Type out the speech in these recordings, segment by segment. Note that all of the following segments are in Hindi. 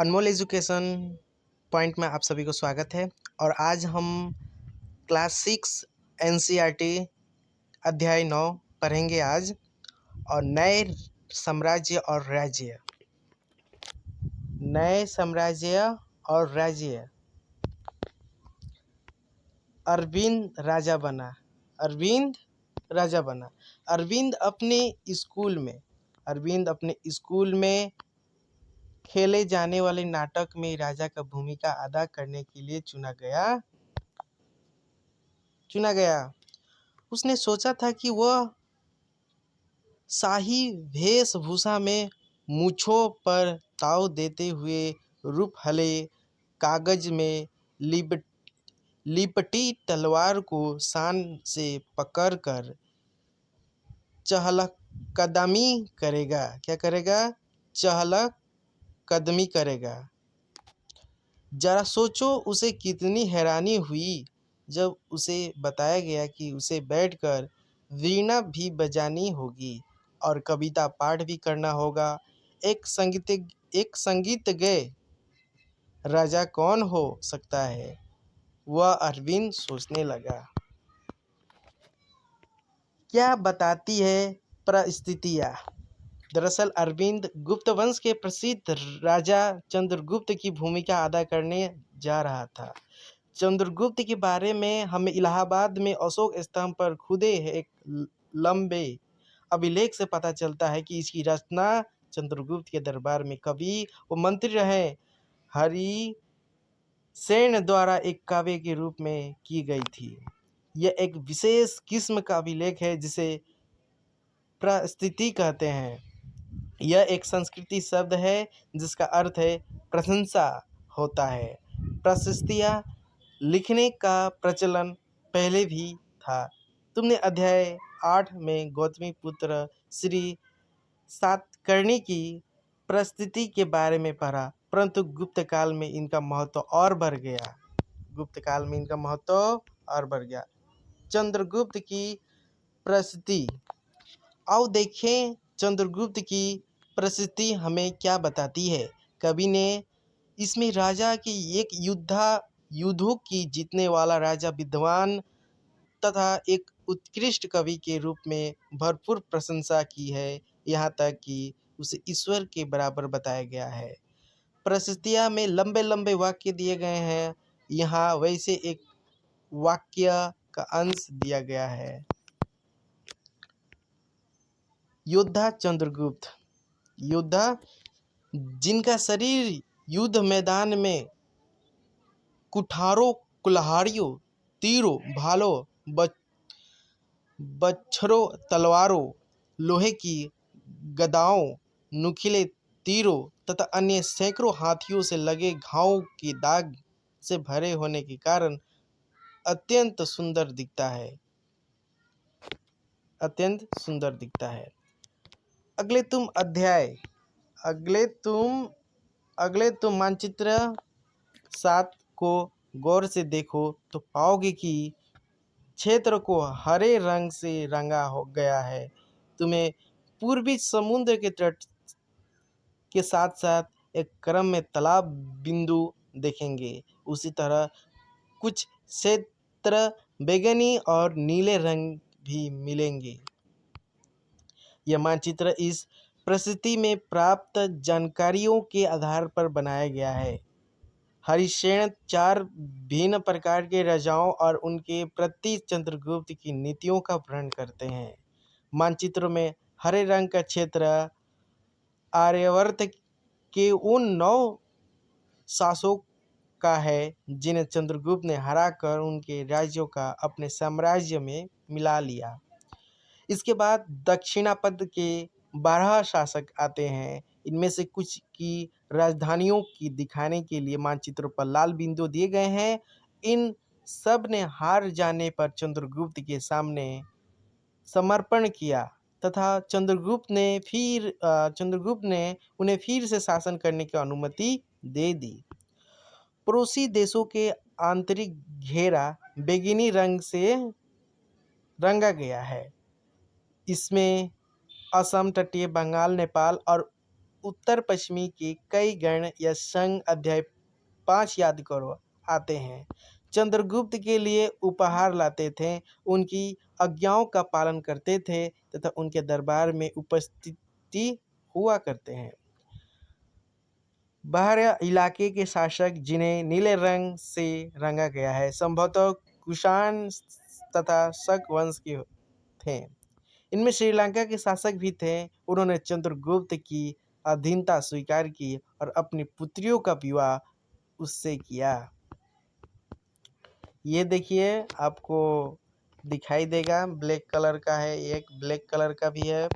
अनमोल एजुकेशन पॉइंट में आप सभी को स्वागत है। और आज हम क्लास 6 एनसीईआरटी अध्याय 9 पढ़ेंगे आज। और नए साम्राज्य और राज्य। अरविंद राजा बना। अरविंद अपने स्कूल में खेले जाने वाले नाटक में राजा का भूमिका अदा करने के लिए चुना गया। उसने सोचा था कि वह शाही वेशभूषा में मूंछों पर ताव देते हुए रूपहले कागज में लिपटी तलवार को शान से पकड़कर चहलकदमी करेगा। क्या करेगा? चहलकदमी करेगा। जरा सोचो उसे कितनी हैरानी हुई जब उसे बताया गया कि उसे बैठकर वीणा भी बजानी होगी और कविता पाठ भी करना होगा। एक संगीतज्ञ राजा कौन हो सकता है? वह अरविंद सोचने लगा। क्या बताती है परिस्थितियाँ? दरअसल अरविंद गुप्त वंश के प्रसिद्ध राजा चंद्रगुप्त की भूमिका अदा करने जा रहा था। चंद्रगुप्त के बारे में हमें इलाहाबाद में अशोक स्तंभ पर खुदे एक लंबे अभिलेख से पता चलता है कि इसकी रचना चंद्रगुप्त के दरबार में कवि व मंत्री रहे हरिसेन द्वारा एक काव्य के रूप में की गई थी। यह एक विशेष किस्म का अभिलेख है जिसे प्रस्तुति कहते हैं। यह एक संस्कृति शब्द है जिसका अर्थ है प्रशंसा होता है। प्रशस्तियाँ लिखने का प्रचलन पहले भी था। तुमने अध्याय 8 में गौतमीपुत्र श्री सातकर्णी की प्रस्तुति के बारे में पढ़ा, परंतु गुप्त काल में इनका महत्व और बढ़ गया। चंद्रगुप्त की प्रस्तुति। आओ देखें चंद्रगुप्त की प्रस्तुति हमें क्या बताती है। कवि ने इसमें राजा की एक युद्धों की जीतने वाला राजा, विद्वान तथा एक उत्कृष्ट कवि के रूप में भरपूर प्रशंसा की है। यहाँ तक कि उसे ईश्वर के बराबर बताया गया है। प्रशस्तियाँ में लंबे लंबे वाक्य दिए गए हैं। यहाँ वैसे एक वाक्य का अंश दिया गया है। योद्धा चंद्रगुप्त। योद्धा जिनका शरीर युद्ध मैदान में कुठारों, कुल्हाड़ियों, तीरों, भालों, बच्छरों, तलवारों, लोहे की गदाओं, नुकीले तीरों तथा अन्य सैकड़ों हाथियों से लगे घावों के दाग से भरे होने के कारण अत्यंत सुंदर दिखता है। अगले तुम मानचित्र 7 को गौर से देखो तो पाओगे कि क्षेत्र को हरे रंग से रंगा हो गया है। तुम्हें पूर्वी समुद्र के तट के साथ साथ एक क्रम में तालाब बिंदु देखेंगे। उसी तरह कुछ क्षेत्र बैंगनी और नीले रंग भी मिलेंगे। यह मानचित्र इस प्रस्तुति में प्राप्त जानकारियों के आधार पर बनाया गया है। हरिसेन 4 भिन्न प्रकार के राजाओं और उनके प्रति चंद्रगुप्त की नीतियों का वर्णन करते हैं। मानचित्र में हरे रंग का क्षेत्र आर्यावर्त के उन 9 शासकों का है जिन्हें चंद्रगुप्त ने हराकर उनके राज्यों का अपने साम्राज्य में मिला लिया। इसके बाद दक्षिणापथ के 12 शासक आते हैं। इनमें से कुछ की राजधानियों की दिखाने के लिए मानचित्रों पर लाल बिंदु दिए गए हैं। इन सब ने हार जाने पर चंद्रगुप्त के सामने समर्पण किया तथा चंद्रगुप्त ने उन्हें फिर से शासन करने की अनुमति दे दी। पड़ोसी देशों के आंतरिक घेरा बैंगनी रंग से रंगा गया है। इसमें असम, तटीय बंगाल, नेपाल और उत्तर पश्चिमी के कई गण या संघ अध्याय 5 याद करो आते हैं। चंद्रगुप्त के लिए उपहार लाते थे, उनकी आज्ञाओं का पालन करते थे तथा उनके दरबार में उपस्थिति हुआ करते हैं। बाहर इलाके के शासक जिन्हें नीले रंग से रंगा गया है संभवतः कुषाण तथा शक वंश के थे। इनमें श्रीलंका के शासक भी थे। उन्होंने चंद्रगुप्त की अधीनता स्वीकार की और अपनी पुत्रियों का विवाह उससे किया। ये देखिए आपको दिखाई देगा, ब्लैक कलर का है, एक ब्लैक कलर का भी है,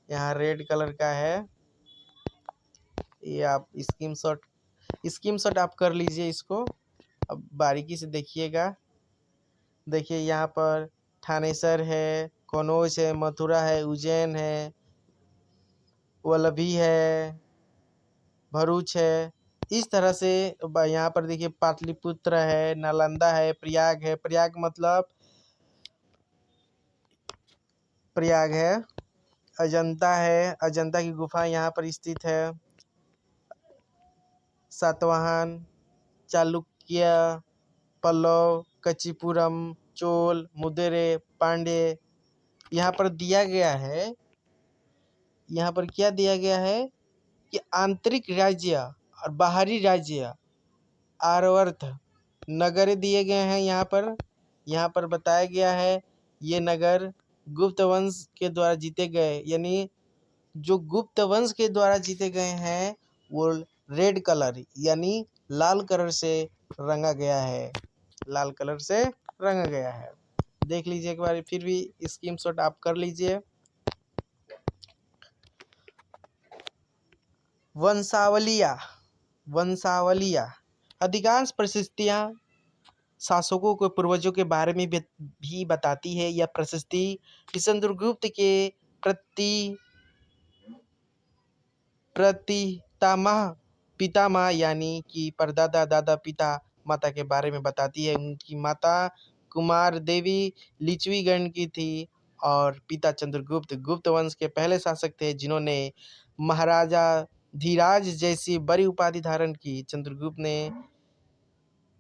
यहाँ रेड कलर का है। ये आप स्क्रीनशॉट आप कर लीजिए इसको। अब बारीकी से देखिएगा। देखिए यहाँ पर थानेसर है, कनौज है, मथुरा है, उज्जैन है, वल्लभी है, भरूच है। इस तरह से यहाँ पर देखिए पाटलिपुत्र है, नालंदा है, प्रयाग है। प्रयाग मतलब प्रयाग है। अजंता है, अजंता की गुफा यहाँ पर स्थित है। सातवाहन, चालुक्य, पल्लव, कच्चीपुरम, चोल, मुदेरे, पांडे। यहाँ पर दिया गया है, यहाँ पर क्या दिया गया है कि आंतरिक राज्य और बाहरी राज्य आवर्त नगर दिए गए हैं। यहाँ पर बताया गया है ये नगर गुप्त वंश के द्वारा जीते गए, यानी जो गुप्त वंश के द्वारा जीते गए हैं वो रेड कलर यानी लाल कलर से रंगा गया है, लाल कलर से रंगा गया है। देख लीजिए एक बार फिर भी स्क्रीनशॉट आप कर लीजिए। वंशावलियाँ अधिकांश प्रशस्तियाँ शासकों के पूर्वजों के बारे में भी बताती है। यह प्रशस्ति चंद्रगुप्त के पितामह यानी कि परदादा, दादा, पिता, माता के बारे में बताती है। उनकी माता कुमार देवी लिच्छवी गण की थी और पिता चंद्रगुप्त गुप्त वंश के पहले शासक थे जिन्होंने महाराजा धीराज जैसी बड़ी उपाधि धारण की। चंद्रगुप्त ने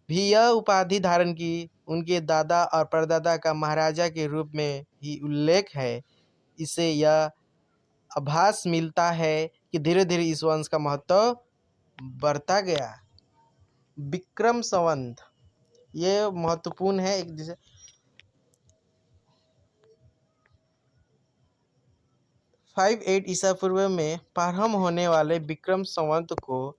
भी यह उपाधि धारण की। उनके दादा और परदादा का महाराजा के रूप में ही उल्लेख है। इससे यह आभास मिलता है कि धीरे धीरे इस वंश का महत्व बढ़ता गया। विक्रम संवत ये महत्वपूर्ण है। एक जैसे 58 ईसा पूर्व में प्रारंभ होने वाले विक्रम संवत को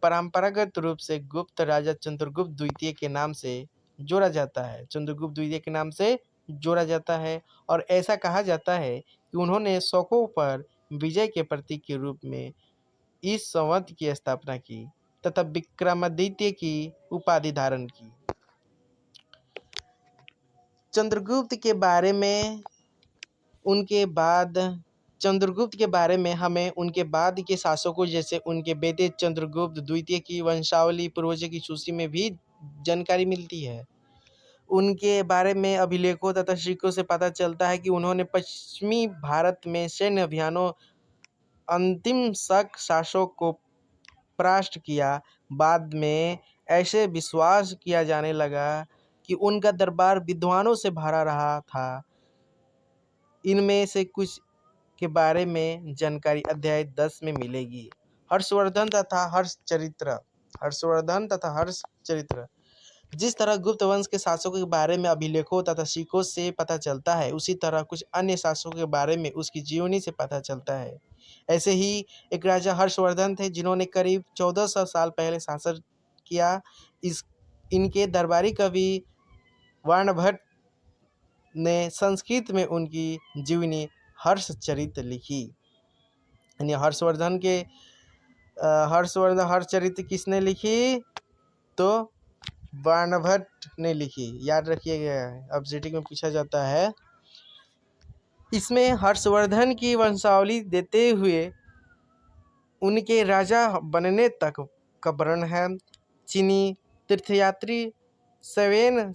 परंपरागत रूप से गुप्त राजा चंद्रगुप्त द्वितीय के नाम से जोड़ा जाता है। चंद्रगुप्त द्वितीय के नाम से जोड़ा जाता है और ऐसा कहा जाता है कि उन्होंने शकों पर विजय के प्रतीक के रूप में इस संवत की स्थापना की तथा विक्रमादित्य की उपाधि धारण की। चंद्रगुप्त के बारे में हमें उनके बाद के शासकों जैसे उनके बेटे चंद्रगुप्त द्वितीय की वंशावली पूर्वजों की सूची में भी जानकारी मिलती है। उनके बारे में अभिलेखों तथा सिक्कों से पता चलता है कि उन्होंने पश्चिमी भारत में सैन्य अभियानों अंतिम शक शासक को परास्त किया। बाद में ऐसे विश्वास किया जाने लगा कि उनका दरबार विद्वानों से भरा रहा था। इनमें से कुछ के बारे में जानकारी अध्याय 10 में मिलेगी। हर्षवर्धन तथा हर्ष चरित्र जिस तरह गुप्त वंश के शासकों के बारे में अभिलेखों तथा सिक्कों से पता चलता है, उसी तरह कुछ अन्य शासकों के बारे में उसकी जीवनी से पता चलता है। ऐसे ही एक राजा हर्षवर्धन थे जिन्होंने करीब 1400 साल पहले शासन किया। इनके दरबारी कवि वर्णभट्ट ने संस्कृत में उनकी जीवनी हर्षचरित लिखी। यानी हर्षचरित किसने लिखी? तो वर्णभट्ट ने लिखी। याद रखिएगा, अब जीटी में पूछा जाता है। इसमें हर्षवर्धन की वंशावली देते हुए उनके राजा बनने तक का वर्णन है। चीनी तीर्थयात्री सवेन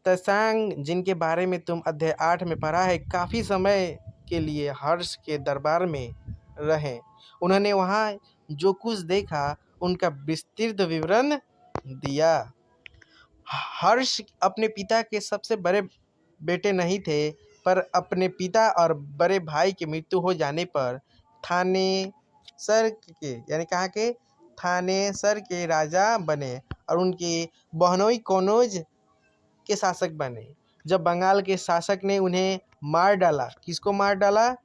त्सांग जिनके बारे में तुम अध्याय 8 में पढ़ा है, काफ़ी समय के लिए हर्ष के दरबार में रहे। उन्होंने वहाँ जो कुछ देखा उनका विस्तृत विवरण दिया। हर्ष अपने पिता के सबसे बड़े बेटे नहीं थे, पर अपने पिता और बड़े भाई की मृत्यु हो जाने पर थानेसर के यानी कहाँ के थानेसर के राजा बने और उनकी बहनोई कनौज के शासक बने। जब बंगाल के शासक ने उन्हें मार डाला, किसको मार डाला?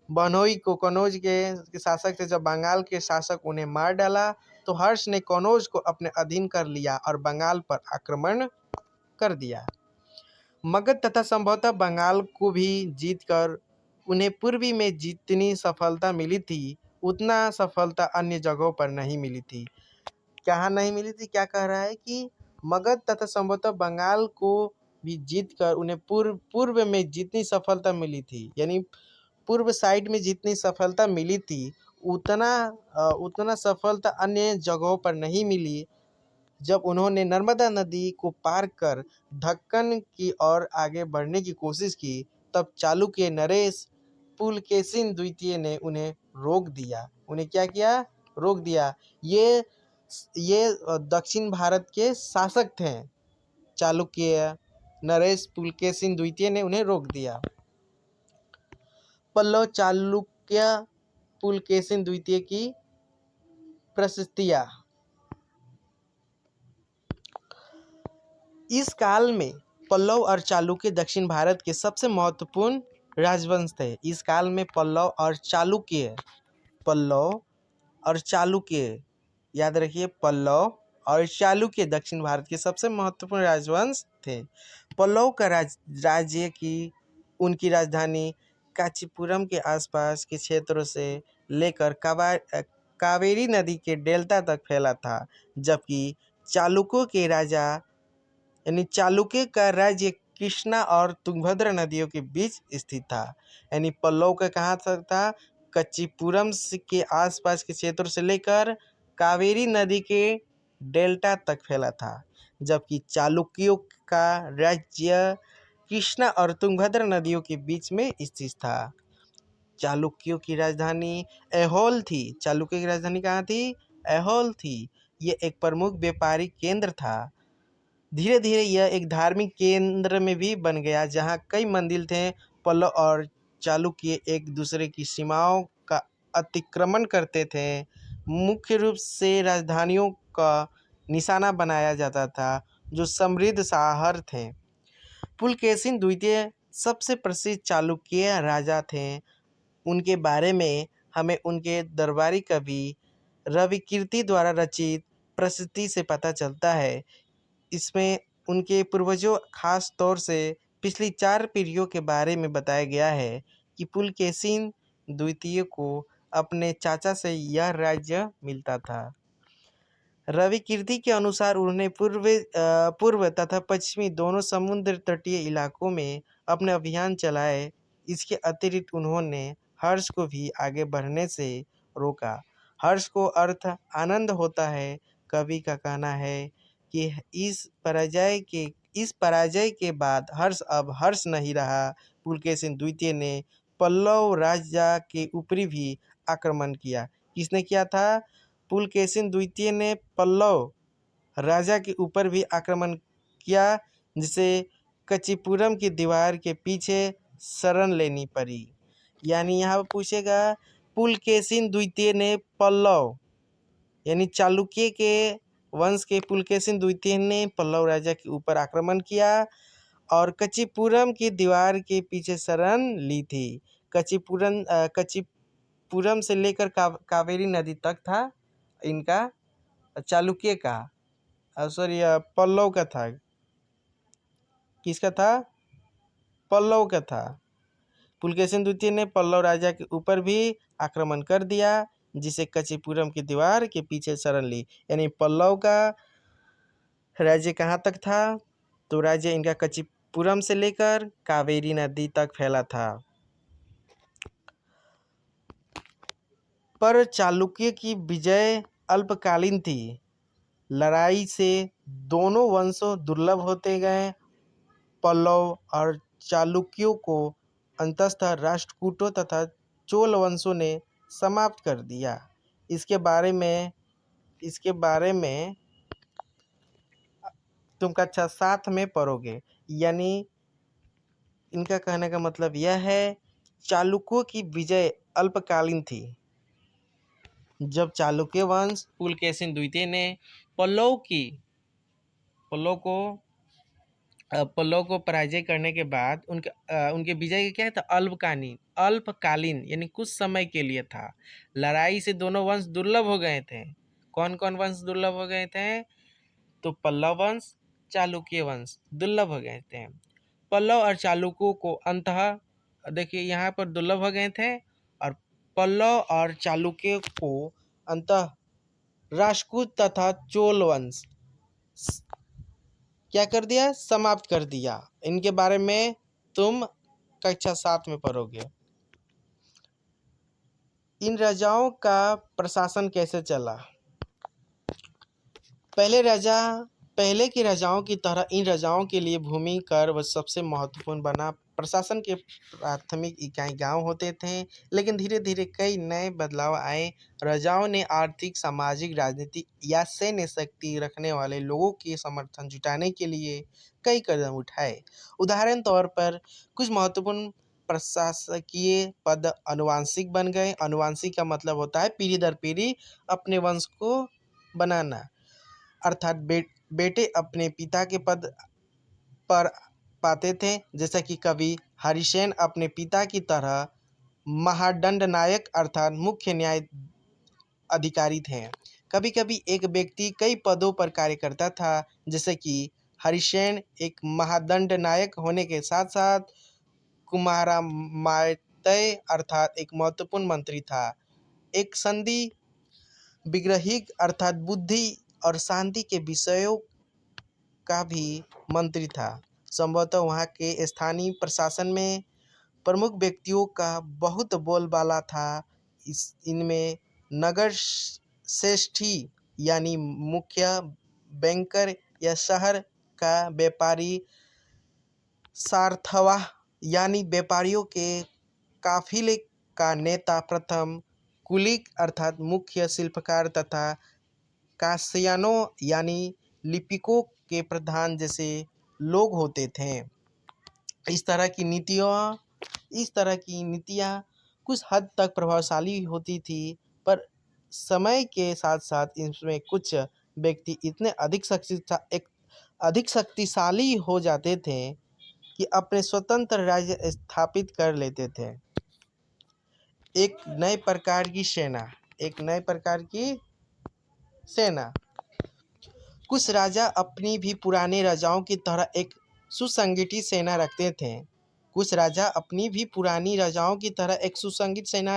बहनोई को, कनौज के शासक थे। जब बंगाल के शासक उन्हें मार डाला तो हर्ष ने कनौज को अपने अधीन कर लिया और बंगाल पर आक्रमण कर दिया। मगध तथा संभवतः बंगाल को भी जीतकर उन्हें पूर्वी में जितनी सफलता मिली थी उतना सफलता अन्य जगहों पर नहीं मिली थी। कहाँ नहीं मिली थी? क्या कह रहा है कि मगध तथा संभवतः बंगाल को भी जीतकर उन्हें पूर्व में जितनी सफलता मिली थी, यानी पूर्व साइड में जितनी सफलता मिली थी उतना सफलता अन्य जगहों पर नहीं मिली। जब उन्होंने नर्मदा नदी को पार कर दक्कन की ओर आगे बढ़ने की कोशिश की, तब चालुक्य नरेश पुलकेशिन द्वितीय ने उन्हें रोक दिया। उन्हें क्या किया? रोक दिया। ये दक्षिण भारत के शासक थे। चालुक्य नरेश पुलकेशिन द्वितीय ने उन्हें रोक दिया। पल्लव चालुक्य पुलकेशिन द्वितीय की प्रशस्तियाँ। इस काल में पल्लव और चालुक्य दक्षिण भारत के सबसे महत्वपूर्ण राजवंश थे। इस काल में पल्लव और चालुक्य याद रखिए, पल्लव और चालुक्य दक्षिण भारत के सबसे महत्वपूर्ण राजवंश थे। पल्लव का राज्य की उनकी राजधानी कांचीपुरम के आसपास के क्षेत्रों से लेकर कावेरी नदी के डेल्टा तक फैला था, जबकि चालुक्य का राज्य कृष्णा और तुंगभद्रा नदियों के बीच स्थित था। यानी पल्लव का कहाँ तक था? कच्चीपुरम के आसपास के क्षेत्रों से लेकर कावेरी नदी के डेल्टा तक फैला था, जबकि चालुक्यों का राज्य कृष्णा और तुंगभद्रा नदियों के बीच में स्थित था। चालुक्यों की राजधानी ऐहोल थी। चालुक्य की राजधानी कहाँ थी? ऐहोल थी। ये एक प्रमुख व्यापारिक केंद्र था। धीरे धीरे यह एक धार्मिक केंद्र में भी बन गया, जहाँ कई मंदिर थे। पल्लव और चालुक्य एक दूसरे की सीमाओं का अतिक्रमण करते थे। मुख्य रूप से राजधानियों का निशाना बनाया जाता था, जो समृद्ध शहर थे। पुलकेशिन द्वितीय सबसे प्रसिद्ध चालुक्य राजा थे। उनके बारे में हमें उनके दरबारी कवि रविकीर्ति द्वारा रचित प्रसिद्धि से पता चलता है। इसमें उनके पूर्वजों, खास तौर से पिछली 4 पीढ़ियों के बारे में बताया गया है कि पुलकेशिन द्वितीय को अपने चाचा से यह राज्य मिलता था। रविकीर्ति के अनुसार उन्होंने पूर्व तथा पश्चिमी दोनों समुद्र तटीय इलाकों में अपने अभियान चलाए। इसके अतिरिक्त उन्होंने हर्ष को भी आगे बढ़ने से रोका। हर्ष को अर्थ आनंद होता है। कवि का कहना है कि इस पराजय के बाद हर्ष अब हर्ष नहीं रहा। पुलकेशिन द्वितीय ने पल्लव राजा के ऊपर भी आक्रमण किया। किसने किया था? पुलकेशिन द्वितीय ने पल्लव राजा के ऊपर भी आक्रमण किया, जिसे कच्चीपुरम की दीवार के पीछे शरण लेनी पड़ी। यानी यहाँ पूछेगा पुलकेशिन द्वितीय ने पल्लव यानी चालुक्य के वंश के पुलकेशिन द्वितीय ने पल्लव राजा के ऊपर आक्रमण किया और कच्चीपुरम की दीवार के पीछे शरण ली थी। कच्चीपुरम से लेकर कावेरी नदी तक था इनका, चालुक्य का, सॉरी पल्लव का था। किसका था? पल्लव का था। पुलकेशिन द्वितीय ने पल्लव राजा के ऊपर भी आक्रमण कर दिया, जिसे कच्चीपुरम की दीवार के पीछे शरण ली। यानी पल्लव का राज्य कहाँ तक था? तो राज्य इनका कच्चीपुरम से लेकर कावेरी नदी तक फैला था। पर चालुक्य की विजय अल्पकालीन थी। लड़ाई से दोनों वंशों दुर्लभ होते गए। पल्लव और चालुक्यों को अंततः राष्ट्रकूटों तथा चोल वंशों ने समाप्त कर दिया। इसके बारे में तुम कक्षा 7 में पढ़ोगे। यानी इनका कहने का मतलब यह है, चालुक्यों की विजय अल्पकालीन थी। जब चालुक्य वंश पुलकेशिन द्वितीय ने पल्लव को पल्लव को पराजय करने के बाद उनके विजय क्या था, अल्पकालीन यानी कुछ समय के लिए था। लड़ाई से दोनों वंश दुर्लभ हो गए थे। कौन कौन वंश दुर्लभ हो गए थे? तो पल्लव वंश, चालुक्य वंश दुर्लभ हो गए थे। पल्लव और चालुक्यों को अंततः देखिए यहाँ पर दुर्लभ हो गए थे, और पल्लव और चालुक्य को अंततः राष्ट्रकूट तथा चोल वंश क्या कर दिया, समाप्त कर दिया। इनके बारे में तुम कक्षा 7 में पढ़ोगे। इन राजाओं का प्रशासन कैसे चला? पहले के राजाओं की तरह इन राजाओं के लिए भूमि कर व सबसे महत्वपूर्ण बना। प्रशासन के प्राथमिक इकाई गांव होते थे, लेकिन धीरे धीरे कई नए बदलाव आए। राजाओं ने आर्थिक, सामाजिक, राजनीतिक या सैन्य शक्ति रखने वाले लोगों के समर्थन जुटाने के लिए कई कदम उठाए। उदाहरण तौर पर कुछ महत्वपूर्ण प्रशासकीय पद आनुवंशिक बन गए। आनुवंशिक का मतलब होता है पीढ़ी दर पीढ़ी अपने वंश को बनाना, अर्थात बेटे अपने पिता के पद पर पाते थे। जैसा कि कवि हरिसेन अपने पिता की तरह महादंड नायक अर्थात मुख्य न्याय अधिकारी थे। कभी कभी एक व्यक्ति कई पदों पर कार्य करता था, जैसे कि हरिसेन एक महादंड नायक होने के साथ साथ कुमारमात्यय अर्थात एक महत्वपूर्ण मंत्री था। एक संधि विग्रहिक अर्थात बुद्धि और शांति के विषयों का भी मंत्री था। संभवतः वहाँ के स्थानीय प्रशासन में प्रमुख व्यक्तियों का बहुत बोलबाला था। इनमें नगर श्रेष्ठी यानी मुखिया, बैंकर या शहर का व्यापारी, सारथवा यानी व्यापारियों के काफिले का नेता, प्रथम कुलीक अर्थात मुख्य शिल्पकार तथा काश्यानों यानी लिपिकों के प्रधान जैसे लोग होते थे। इस तरह की नीतियाँ कुछ हद तक प्रभावशाली होती थी, पर समय के साथ साथ इसमें कुछ व्यक्ति इतने अधिक शक्तिशाली हो जाते थे कि अपने स्वतंत्र राज्य स्थापित कर लेते थे। एक नए प्रकार की सेना। कुछ राजा अपनी भी पुराने राजाओं की तरह एक सुसंगठित सेना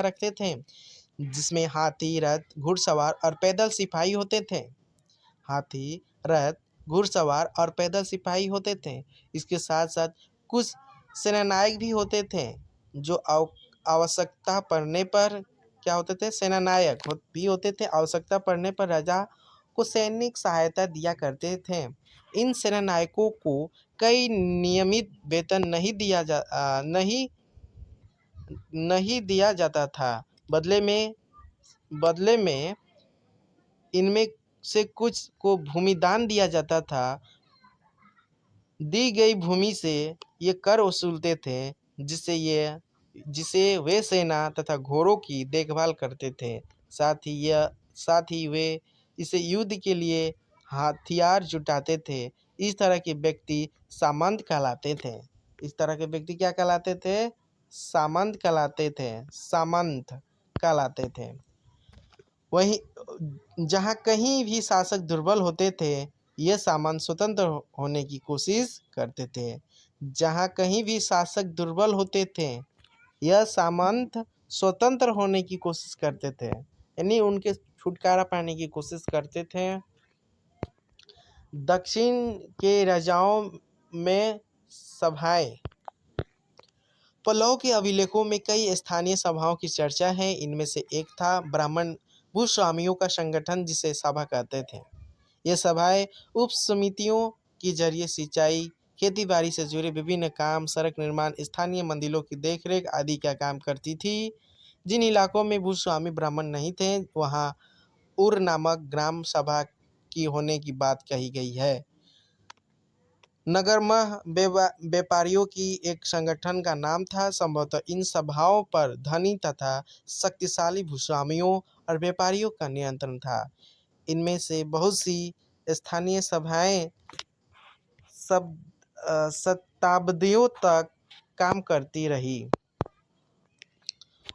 रखते थे, जिसमें हाथी, रथ, घुड़सवार और पैदल सिपाही होते थे। इसके साथ साथ कुछ सेनानायक भी होते थे, जो आवश्यकता पड़ने पर आवश्यकता पड़ने पर राजा को सैनिक सहायता दिया करते थे। इन सेनानायकों को कई नियमित वेतन नहीं दिया जाता था। बदले में इनमें से कुछ को भूमि दान दिया जाता था। दी गई भूमि से ये कर वसूलते थे, जिसे वे सेना तथा घोड़ों की देखभाल करते थे। साथ ही वे इसे युद्ध के लिए हथियार जुटाते थे। इस तरह के व्यक्ति सामंत कहलाते थे। क्या कहलाते थे? सामंत कहलाते थे। वहीं जहाँ कहीं भी शासक दुर्बल होते थे, यह सामंत स्वतंत्र होने की कोशिश करते थे। यह सामंत स्वतंत्र होने की कोशिश करते थे, यानी उनके छुटकारा पाने की कोशिश करते थे। दक्षिण के राजाओं में सभाएं। पल्लव के अभिलेखों में कई स्थानीय सभाओं की चर्चा है। इनमें से एक था ब्राह्मण भूस्वामियों का संगठन, जिसे सभा कहते थे। ये सभाएं उप समितियों के जरिए सिंचाई, खेती बाड़ी से जुड़े विभिन्न काम, सड़क निर्माण, स्थानीय मंदिरों की देखरेख आदि का काम करती थी। जिन इलाकों में भूस्वामी ब्राह्मण नहीं थे वहाँ उर नामक ग्राम सभा की होने की बात कही गई है। नगरमह व्यापारियों की एक संगठन का नाम था। संभवतः इन सभाओं पर धनी तथा शक्तिशाली भूस्वामियों और व्यापारियों का नियंत्रण था। इनमें से बहुत सी स्थानीय सभाएं शताब्दियों तक काम करती रही।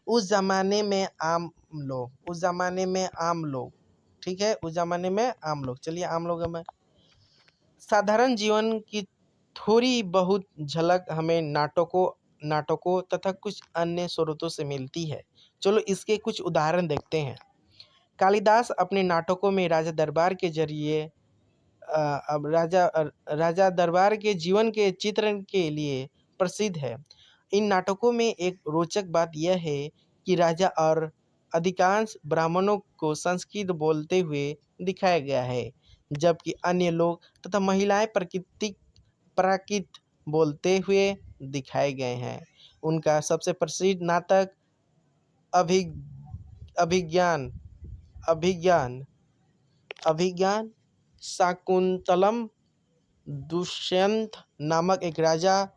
उस जमाने में आम लोग ठीक है, उस जमाने में आम लोग, चलिए आम लोगों में साधारण जीवन की थोड़ी बहुत झलक हमें नाटकों तथा कुछ अन्य स्रोतों से मिलती है। चलो इसके कुछ उदाहरण देखते हैं। कालिदास अपने नाटकों में राजा दरबार के जरिए अब राजा दरबार के जीवन के चित्रण के लिए प्रसिद्ध है। इन नाटकों में एक रोचक बात यह है कि राजा और अधिकांश ब्राह्मणों को संस्कृत बोलते हुए दिखाया गया है, जबकि अन्य लोग तथा महिलाएं प्राकृत बोलते हुए दिखाए गए हैं। उनका सबसे प्रसिद्ध नाटक अभि अभिज्ञान अभिज्ञान अभिज्ञान शाकुंतलम दुष्यंत नामक एक राजा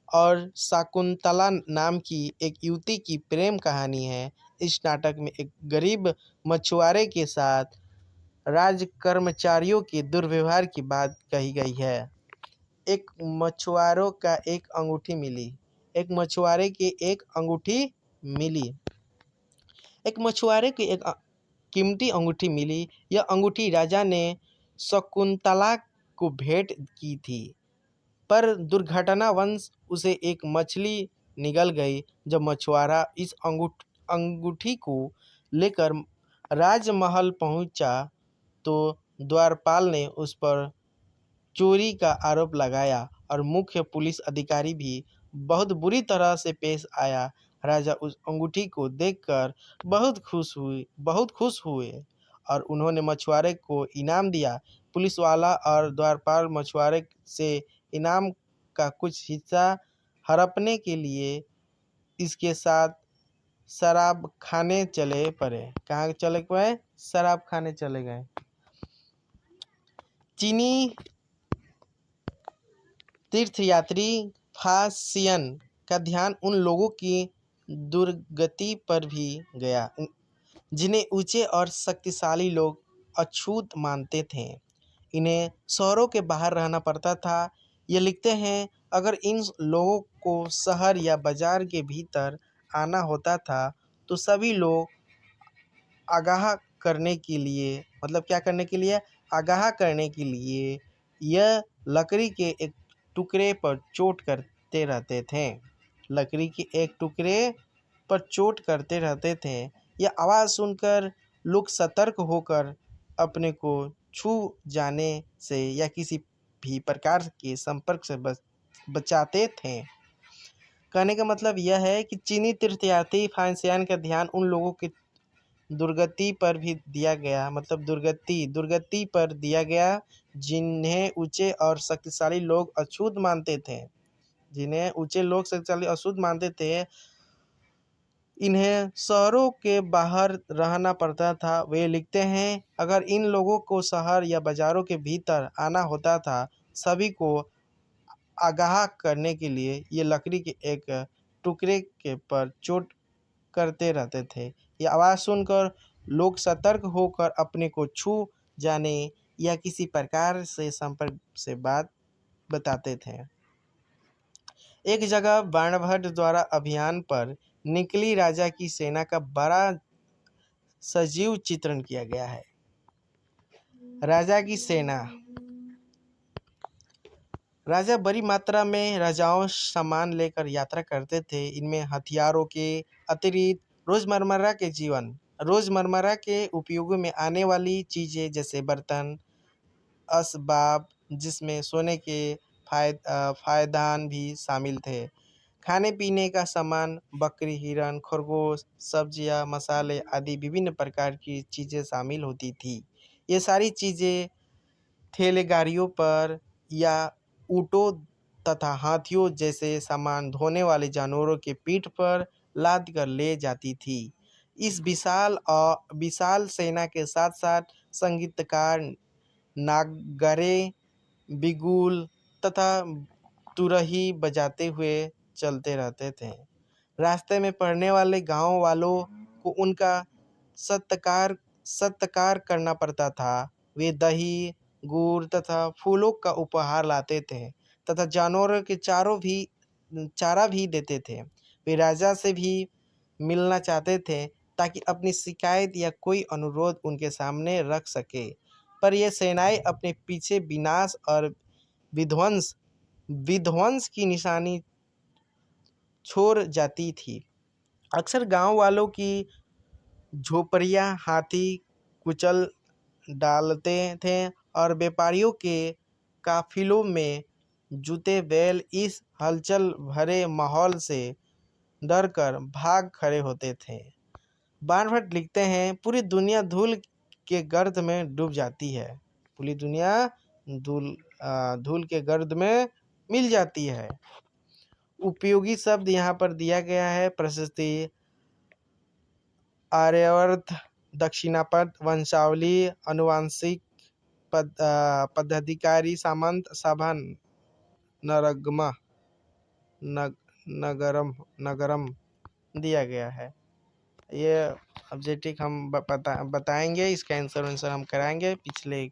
और शाकुंतला नाम की एक युवती की प्रेम कहानी है। इस नाटक में एक गरीब मछुआरे के साथ राजकर्मचारियों के दुर्व्यवहार की बात कही गई है। एक मछुआरों का एक अंगूठी मिली एक मछुआरे की एक अंगूठी मिली एक मछुआरे की एक कीमती अंगूठी मिली। यह अंगूठी राजा ने शकुंतला को भेंट की थी, पर दुर्घटनावश उसे एक मछली निगल गई। जब मछुआरा इस अंगूठी को लेकर राजमहल पहुंचा तो द्वारपाल ने उस पर चोरी का आरोप लगाया और मुख्य पुलिस अधिकारी भी बहुत बुरी तरह से पेश आया। राजा उस अंगूठी को देखकर बहुत खुश हुए और उन्होंने मछुआरे को इनाम दिया। पुलिस वाला और द्वारपाल मछुआरे से इनाम का कुछ हिस्सा हड़पने के लिए इसके साथ शराब खाने चले पड़े। कहाँ चले गए? शराब खाने चले गए। चीनी तीर्थयात्री फासियन का ध्यान उन लोगों की दुर्गति पर भी गया जिन्हें ऊंचे और शक्तिशाली लोग अछूत मानते थे। इन्हें शहरों के बाहर रहना पड़ता था। ये लिखते हैं, अगर इन लोगों को शहर या बाजार के भीतर आना होता था तो सभी लोग आगाह करने के लिए क्या करने के लिए आगाह करने के लिए यह लकड़ी के एक टुकड़े पर चोट करते रहते थे। लकड़ी के एक टुकड़े पर चोट करते रहते थे। यह आवाज़ सुनकर लोग सतर्क होकर अपने को छू जाने से या किसी भी प्रकार के संपर्क से बचाते थे। कहने का मतलब यह है कि चीनी तीर्थयात्री फांसियान का ध्यान उन लोगों की दुर्गति पर भी दिया गया दुर्गति पर दिया गया जिन्हें ऊंचे और शक्तिशाली लोग अछूत मानते थे इन्हें शहरों के बाहर रहना पड़ता था। वे लिखते हैं, अगर इन लोगों को शहर या बाजारों के भीतर आना होता था सभी को आगाह करने के लिए ये लकड़ी के एक टुकड़े के पर चोट करते रहते थे। यह आवाज़ सुनकर लोग सतर्क होकर अपने को छू जाने या किसी प्रकार से संपर्क से बात बताते थे। एक जगह बाणभट्ट द्वारा अभियान पर निकली राजा की सेना का बड़ा सजीव चित्रण किया गया है। राजा की सेना। राजा बड़ी मात्रा में राजाओं सामान लेकर यात्रा करते थे। इनमें हथियारों के अतिरिक्त रोजमर्रा के उपयोगों में आने वाली चीज़ें जैसे बर्तन, असबाब जिसमें सोने के पायदान भी शामिल थे, खाने पीने का सामान, बकरी, हिरन, खरगोश, सब्जियां, मसाले आदि विभिन्न प्रकार की चीज़ें शामिल होती थी। ये सारी चीज़ें ठेले गाड़ियों पर या ऊँटों तथा हाथियों जैसे सामान ढोने वाले जानवरों के पीठ पर लाद कर ले जाती थी। इस विशाल सेना के साथ साथ संगीतकार नागरे, बिगुल तथा तुरही बजाते हुए चलते रहते थे। रास्ते में पड़ने वाले गांव वालों को उनका सत्कार करना पड़ता था। वे दही, गुड़ तथा फूलों का उपहार लाते थे तथा जानवरों के चारा भी देते थे। वे राजा से भी मिलना चाहते थे ताकि अपनी शिकायत या कोई अनुरोध उनके सामने रख सके, पर ये सेनाएं अपने पीछे विनाश और विध्वंस विध्वंस की निशानी छोड़ जाती थी। अक्सर गांव वालों की झोपड़ियां हाथी कुचल डालते थे और व्यापारियों के काफिलों में जुटे बैल इस हलचल भरे माहौल से डरकर भाग खड़े होते थे। बार्नभट लिखते हैं, पूरी दुनिया धूल के गर्द में डूब जाती है। पूरी दुनिया धूल के गर्द में मिल जाती है। उपयोगी शब्द यहाँ पर दिया गया है। प्रशस्ति, आर्यावर्त, दक्षिणापद, वंशावली, आनुवंशिक, पदाधिकारी, सामंत, सभा, नरगमा, नगरम दिया गया है। ये ऑब्जेक्टिव हम बताएंगे, इसका आंसर हम कराएंगे। पिछले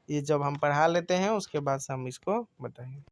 ये जब हम पढ़ा लेते हैं उसके बाद से हम इसको बताएंगे।